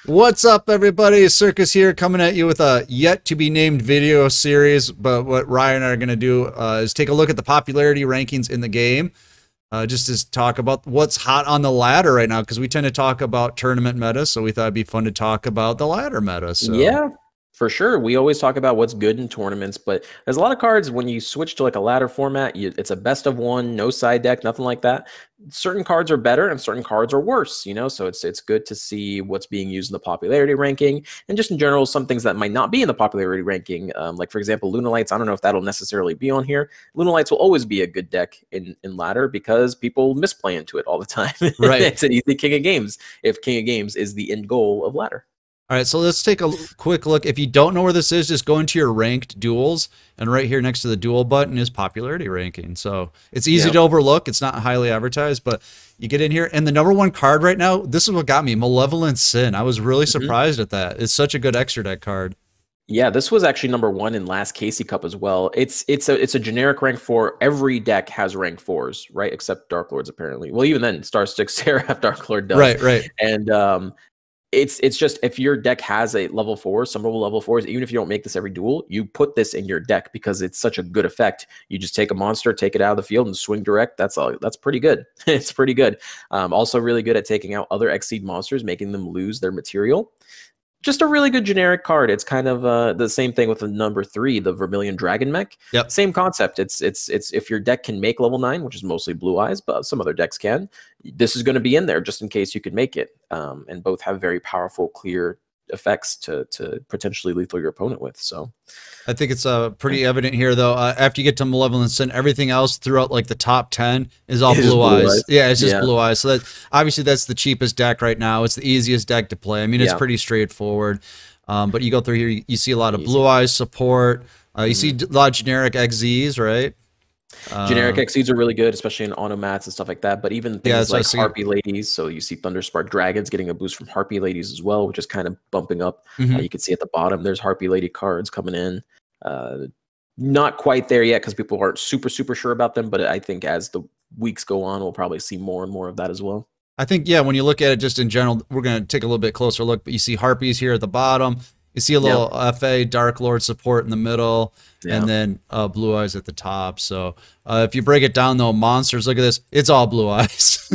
What's up, everybody? Circus here, coming at you with a yet-to-be-named video series. But what Ryan and I are going to do is take a look at the popularity rankings in the game, just to talk about what's hot on the ladder right now, because we tend to talk about tournament meta, so we thought it'd be fun to talk about the ladder meta. So. Yeah, for sure. We always talk about what's good in tournaments, but there's a lot of cards when you switch to like a ladder format, it's a best of one, no side deck, nothing like that. Certain cards are better and certain cards are worse, so it's good to see what's being used in the popularity ranking, and just in general, some things that might not be in the popularity ranking. Like, for example, Lunalights, I don't know if that'll necessarily be on here. Lunalights will always be a good deck in ladder because people misplay into it all the time. Right. It's an easy King of Games if King of Games is the end goal of ladder. All right, so let's take a quick look. If you don't know where this is, just go into your ranked duels, and right here next to the duel button is popularity ranking. So it's easy to overlook. It's not highly advertised, but you get in here, and the #1 card right now, this is what got me, Malevolent Sin. I was really surprised at that. It's such a good extra deck card. Yeah, this was actually #1 in last Casey Cup as well. It's a generic rank 4. Every deck has rank 4s, right? Except Dark Lords, apparently. Well, even then, Star Six Seraph Dark Lord does. Right. And it's just, if your deck has a level 4, some level 4s, even if you don't make this every duel, you put this in your deck because it's such a good effect. You just take a monster, take it out of the field, and swing direct. That's pretty good. It's pretty good. Also really good at taking out other Exceed monsters, making them lose their material. Just a really good generic card. It's kind of the same thing with the #3, the Vermilion Dragon Mech. Yep. Same concept. It's if your deck can make level 9, which is mostly Blue Eyes, but some other decks can, this is going to be in there just in case you can make it. And both have very powerful, clear effects to potentially lethal your opponent with. So I think it's pretty evident here, though. After you get to Malevolent Sin, everything else throughout like the top 10 is all Blue Eyes. Yeah, it's just Blue Eyes. So that obviously that's the cheapest deck right now. It's the easiest deck to play. I mean, it's pretty straightforward. But you go through here, you see a lot of Blue Eyes support. You see a lot of generic XZs, right? Generic Exceeds are really good, especially in automats and stuff like that. But even things like Harpy Ladies, so you see Thunderspark Dragons getting a boost from Harpy Ladies as well, which is kind of bumping up. You can see at the bottom, there's Harpy Lady cards coming in. Not quite there yet because people aren't super sure about them, but I think as the weeks go on, we'll probably see more and more of that as well. I think, yeah, when you look at it just in general, we're going to take a little bit closer look, but you see Harpies here at the bottom. You see a little FA Dark Lord support in the middle, and then Blue Eyes at the top. So if you break it down, though, monsters, look at this. It's all Blue Eyes.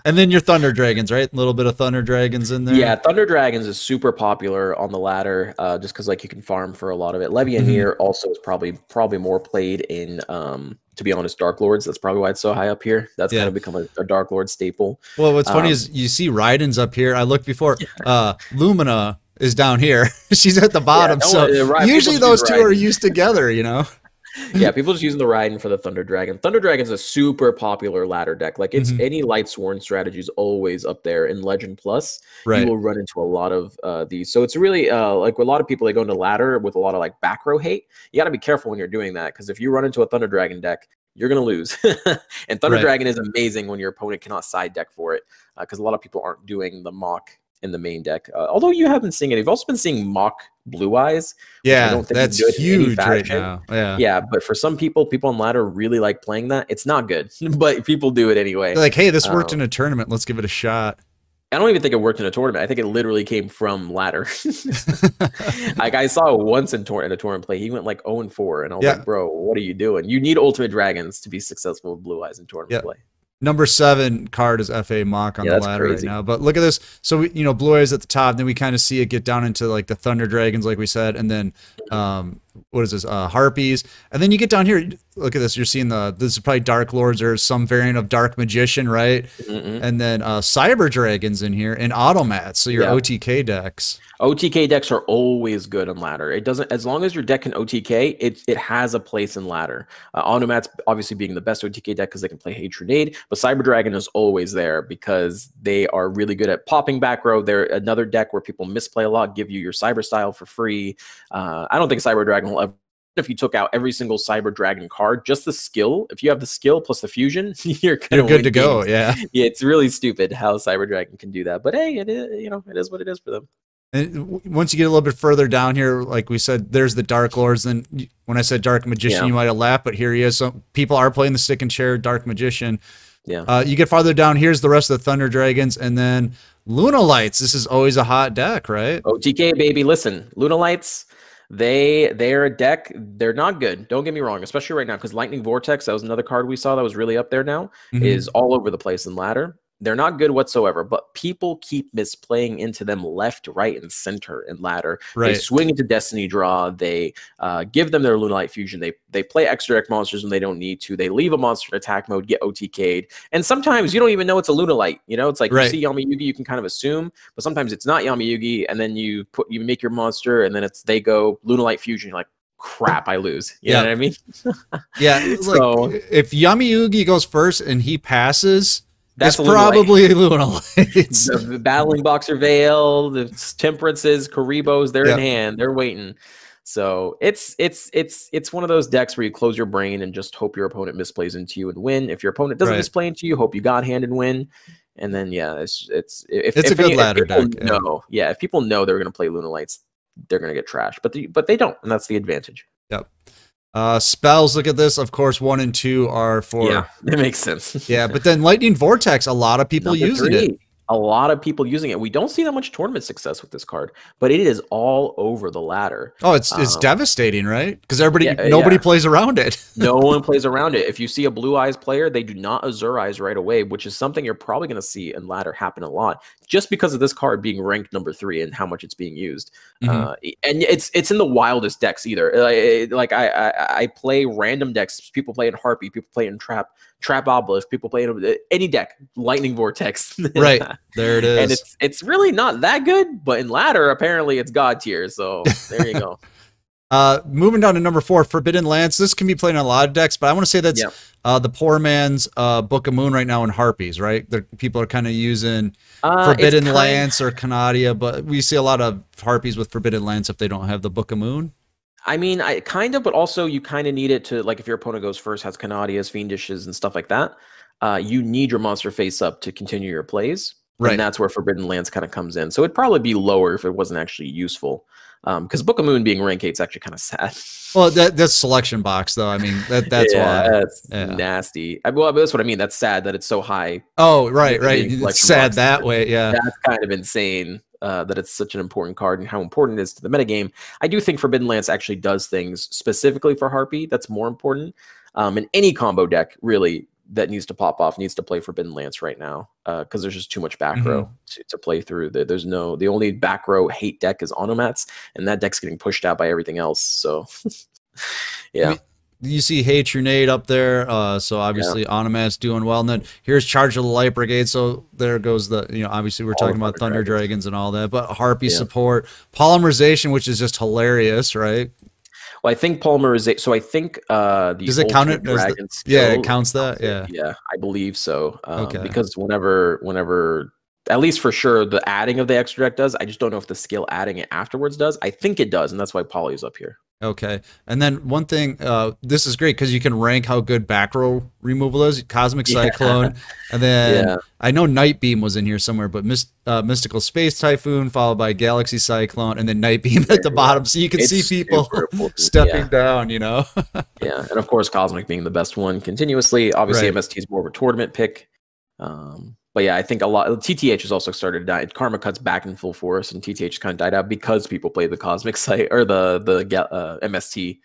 And then your Thunder Dragons, right? A little bit of Thunder Dragons in there. Yeah, Thunder Dragons is super popular on the ladder just because like you can farm for a lot of it. Levianeer also is probably more played in, to be honest, Dark Lords. That's probably why it's so high up here. That's kind of become a Dark Lord staple. Well, what's funny is you see Raiden's up here. I looked before. Lumina is down here. She's at the bottom. So usually those two are used together, Yeah, people just using the Raiden for the Thunder Dragon. Thunder Dragon's a super popular ladder deck. Like it's any Light Sworn strategy is always up there in Legend Plus. You will run into a lot of these. So it's really like with a lot of people, they go into ladder with a lot of like back row hate. You got to be careful when you're doing that because if you run into a Thunder Dragon deck, you're going to lose. And Thunder Dragon is amazing when your opponent cannot side deck for it because a lot of people aren't doing the mock in the main deck. Although you have been seeing it. You've also been seeing mock Blue Eyes. Yeah, I don't think that's huge right now. Yeah, but for some people on ladder really like playing that. It's not good, but people do it anyway. They're like, hey, this worked in a tournament. Let's give it a shot. I don't even think it worked in a tournament. I think it literally came from ladder. Like I saw it once in a tournament play. He went like 0-4, and I was like, bro, what are you doing? You need Ultimate Dragons to be successful with Blue Eyes in tournament play. #7 card is FA Mock on the ladder right now. But look at this. So, Blue Eyes at the top. Then we kind of see it get down into like the Thunder Dragons, like we said. And then, what is this? Harpies. And then you get down here. Look at this. You're seeing this is probably Dark Lords or some variant of Dark Magician, right? And then Cyber Dragons in here and Automats. So your OTK decks. OTK decks are always good on ladder. It doesn't, as long as your deck can OTK, it has a place in ladder. Automats obviously being the best OTK deck because they can play Hatred, but Cyber Dragon is always there because they are really good at popping back row. They're another deck where people misplay a lot, give you your Cyber Style for free. I don't think Cyber Dragon will ever. If you took out every single Cyber Dragon card, just the skill, if you have the skill plus the fusion, you're good to go. Yeah, it's really stupid how Cyber Dragon can do that. But hey, it is, it is what it is for them. And once you get a little bit further down here, like we said, there's the Dark Lords. And when I said Dark Magician, you might have laughed, but here he is. So people are playing the stick and chair Dark Magician. Yeah. You get farther down. Here's the rest of the Thunder Dragons, and then Lunalights. This is always a hot deck, right? OTK, baby. Listen, Lunalights, they're a deck. They're not good. Don't get me wrong, especially right now, because Lightning Vortex, that was another card we saw that was really up there now, is all over the place in ladder. They're not good whatsoever, but people keep misplaying into them left, right, and center in ladder. Right. They swing into Destiny Draw. They give them their Lunalight Fusion. They play extra deck monsters when they don't need to. They leave a monster in attack mode, get OTK'd. And sometimes you don't even know it's a Lunalight. You know, it's like you see Yami Yugi, you can kind of assume, but sometimes it's not Yami Yugi, and then you make your monster, and then they go Lunalight Fusion. You're like, crap, I lose. You know what I mean? Yeah. So if Yami Yugi goes first and he passes, that's probably a Lunalight. The Battling Boxer Veil, the Temperances, Karibos, they're in hand. They're waiting. So it's one of those decks where you close your brain and just hope your opponent misplays into you and win. If your opponent doesn't misplay into you, hope you God hand and win. And then it's a good ladder deck. If people know they're going to play Lunalights, they're going to get trashed. But they don't, and that's the advantage. Yep. Spells, look at this. Of course, 1 and 2 are for... Yeah, it makes sense. Yeah, but then Lightning Vortex, a lot of people using it. A lot of people using it. We don't see that much tournament success with this card, but it is all over the ladder. Oh, it's devastating, right? Because nobody plays around it. No one plays around it. If you see a Blue Eyes player, they do not Azure Eyes right away, which is something you're probably going to see in ladder happen a lot, just because of this card being ranked number 3 and how much it's being used. And it's in the wildest decks either. Like I play random decks. People play in Harpy. People play in Trap Obelisk. People play in any deck. Lightning Vortex. Right. There it is. And it's really not that good, but in ladder, apparently it's God tier. So there you go. Moving down to number 4, Forbidden Lance. This can be played in a lot of decks, but I want to say that's the poor man's Book of Moon right now in Harpies, right? People are kind of using Forbidden Lance or Canadia, but we see a lot of Harpies with Forbidden Lance if they don't have the Book of Moon. I mean, but also you kind of need it to, like, if your opponent goes first, has Canadias, Fiendishes, and stuff like that, you need your monster face up to continue your plays. Right. And that's where Forbidden Lance kind of comes in. So it'd probably be lower if it wasn't actually useful. Because Book of Moon being rank 8 is actually kind of sad. Well, that's selection box, though. I mean, that's why. That's nasty. Well, that's what I mean. That's sad that it's so high. Oh, right. It's sad that way, yeah. That's kind of insane that it's such an important card and how important it is to the metagame. I do think Forbidden Lance actually does things specifically for Harpy that's more important. And any combo deck, really, that needs to pop off needs to play Forbidden Lance right now because there's just too much back row to play through. The only back row hate deck is Onomats, and that deck's getting pushed out by everything else. So yeah. You see Hey Trunade up there, so obviously Onomats doing well. And then here's Charge of the Light Brigade, so there goes obviously we're talking about Thunder Dragons and all that, but Harpy support. Polymerization, which is just hilarious, right? Well, I think polymerization. So I think does it count it? It counts that. Yeah, I believe so. Because whenever, at least for sure, the adding of the extra deck does. I just don't know if the skill adding it afterwards does. I think it does, and that's why Poly is up here. Okay, and then one thing, this is great because you can rank how good back row removal is. Cosmic Cyclone, and then I know Night Beam was in here somewhere, but Mystical Space Typhoon followed by Galaxy Cyclone, and then Night Beam at the bottom, so you can see people stepping down. Yeah, and of course Cosmic being the best one continuously. Obviously, MST is more of a tournament pick. But yeah, I think a lot. TTH has also started to die. Karma Cut's back in full force, and TTH kind of died out because people play the Cosmic Site or the MST,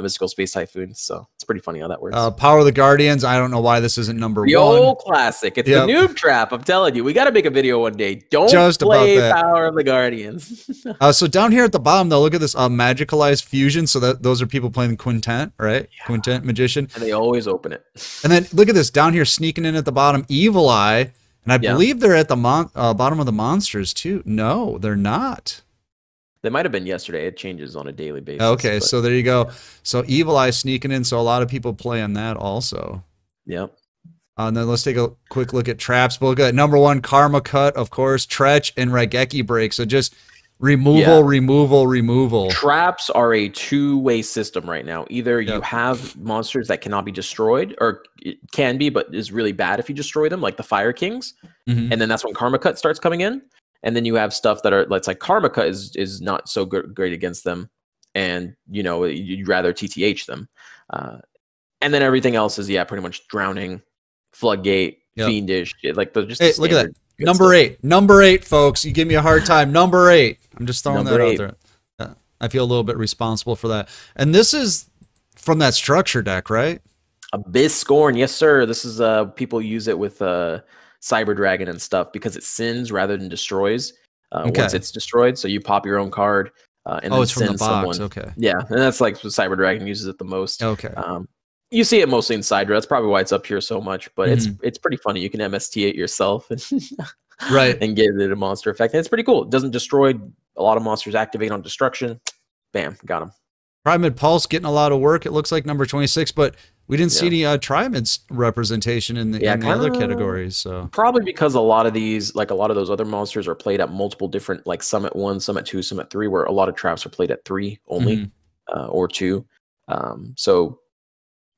Mystical Space Typhoon. So it's pretty funny how that works. Power of the Guardians. I don't know why this isn't number the one. Old classic. It's the noob trap. I'm telling you, we got to make a video one day. Don't play Power of the Guardians. So down here at the bottom, though, look at this Magicalized Fusion. So those are people playing Quintet, right? Yeah. Quintet Magician. And they always open it. And then look at this down here, sneaking in at the bottom, Evil Eye. And I believe they're at the bottom of the monsters, too. No, they're not. They might have been yesterday. It changes on a daily basis. Okay, so there you go. So Evil Eye sneaking in. So a lot of people play on that also. Yep. And then let's take a quick look at traps. We'll look at number 1, Karma Cut, of course, Tretch, and Raigeki Break. So just removal, removal. Traps are a two-way system right now. Either you have monsters that cannot be destroyed, or it can be, but is really bad if you destroy them, like the Fire Kings. And then that's when Karma Cut starts coming in. And then you have stuff that are, let's like Karma Cut is not so great against them. And, you'd rather TTH them. And then everything else is, pretty much Drowning, Floodgate, fiendish. Like just hey, look at that. Number 8, folks. You give me a hard time. Number 8. I'm just throwing that out there. I feel a little bit responsible for that. And this is from that structure deck, right? Abyss Scorn, yes, sir. This is people use it with Cyber Dragon and stuff because it sins rather than destroys once it's destroyed. So you pop your own card and then it's from the box. Someone. Okay. Yeah, and that's like Cyber Dragon uses it the most. Okay. You see it mostly in Sidra. That's probably why it's up here so much. But it's pretty funny. You can MST it yourself and and get it a monster effect. And it's pretty cool. It doesn't destroy. A lot of monsters activate on destruction. Bam, got him. Primid Pulse getting a lot of work. It looks like number 26, but we didn't see any Trimid's representation in the other categories. So probably because a lot of these, like a lot of those other monsters, are played at multiple different, like Summit 1, Summit 2, Summit 3, where a lot of traps are played at 3 only or 2. So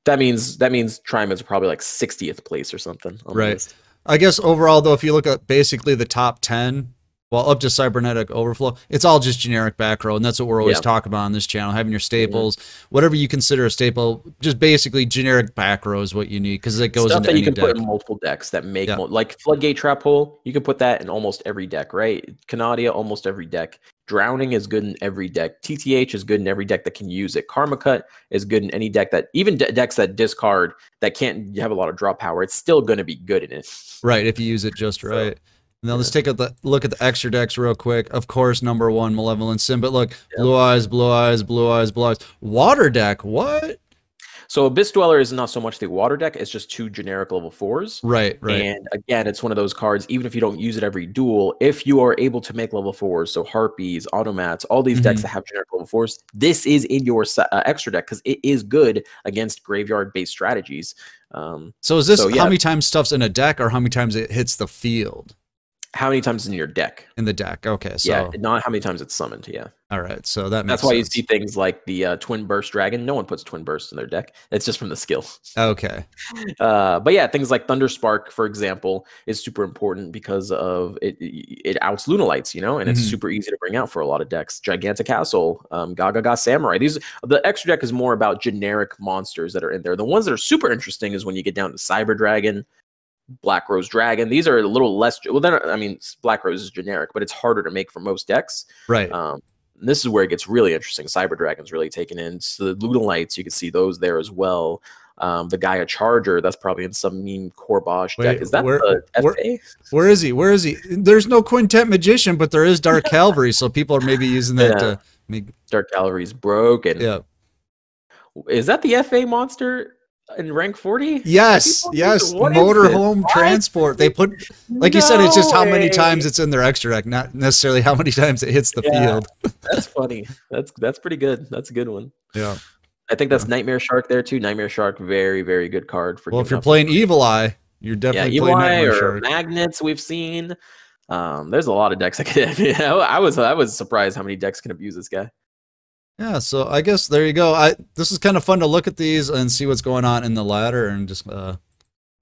that means Trimid's are probably like 60th place or something. On the list. I guess overall, though, if you look at basically the top 10, well, up to Cybernetic Overflow, it's all just generic back row, and that's what we're always talking about on this channel, having your staples, whatever you consider a staple, just basically generic back row is what you need, because it goes stuff into that you any can put in multiple decks that make, like Floodgate Trap Hole, you can put that in almost every deck, right? Canadia, almost every deck. Drowning is good in every deck. TTH is good in every deck that can use it. Karma Cut is good in any deck that, even decks that discard, that can't have a lot of draw power, it's still going to be good in it. Right, if you use it just right. Now let's take a look at the extra decks real quick. Of course, number 1, Malevolent Sin. But look, Blue Eyes, Blue Eyes, Blue Eyes, Blue Eyes. Water deck, what? So Abyss Dweller is not so much the water deck. It's just 2 generic level 4s. Right. And again, it's one of those cards, even if you don't use it every duel, if you are able to make level 4s, so Harpies, Automats, all these decks that have generic level 4s, this is in your extra deck because it is good against graveyard-based strategies. So is this how many times stuff's in a deck or how many times it hits the field? How many times in your deck? In the deck, okay. So not how many times it's summoned. All right, so that's why you see things like the Twin Burst Dragon. No one puts Twin Burst in their deck. It's just from the skill. Okay. But yeah, things like Thunder Spark, for example, is super important because of it outs Lunalights, and it's super easy to bring out for a lot of decks. Gigantic Castle, Gaga Samurai. The extra deck is more about generic monsters that are in there. The ones that are super interesting is when you get down to Cyber Dragon, Black Rose Dragon. These are a little less, well then, I mean, Black Rose is generic, but it's harder to make for most decks. Right. This is where it gets really interesting. Cyber Dragon's really taken in. So the Lunalights, you can see those there as well. The Gaia Charger, that's probably in some mean Korbosh deck. Is that the FA? Where is he? Where is he? There's no Quintet Magician, but there is Dark Cavalry, so people are maybe using that to make... Dark Cavalry's broken. Yeah. Is that the FA monster in rank 40? Yes, Motorhome Transport. They put, like you said, it's just how many times it's in their extra deck, not necessarily how many times it hits the field. That's funny. That's pretty good. That's a good one. Yeah. I think that's Nightmare Shark there too. Nightmare Shark, very, very good card for. Well, if you're playing Evil Eye, you're definitely playing Nightmare Shark. Magnets we've seen. There's a lot of decks that can. I was surprised how many decks can abuse this guy. Yeah, so I guess there you go. This is kind of fun to look at these and see what's going on in the ladder and just talk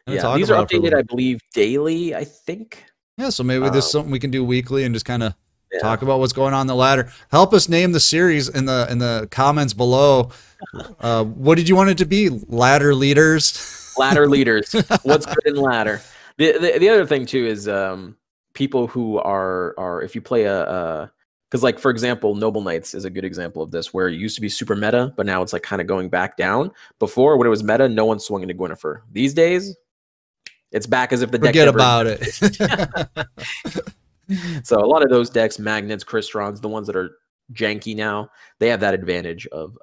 these are updated, I believe, daily. I think. Yeah, so maybe this is something we can do weekly and just kind of talk about what's going on in the ladder. Help us name the series in the comments below. What did you want it to be? Ladder leaders. Ladder leaders. What's good in ladder? The other thing too is people who are if you play because, like, for example, Noble Knights is a good example of this, where it used to be super meta, but now it's like kind of going back down. Before, when it was meta, no one swung into Gwynnifer. These days, it's back as if the deck forget about it. So a lot of those decks, Magnets, Cristrons, the ones that are janky now, they have that advantage of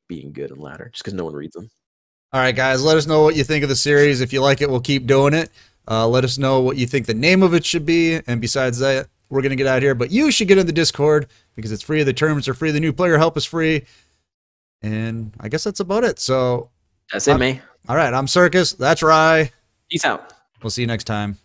being good in ladder, just because no one reads them. All right, guys, let us know what you think of the series. If you like it, we'll keep doing it. Let us know what you think the name of it should be. And besides that, we're going to get out of here. But you should get in the Discord because it's free. The terms are free. The new player help is free. And I guess that's about it. So that's it, man. All right, I'm Circus. That's Rye. Peace out. We'll see you next time.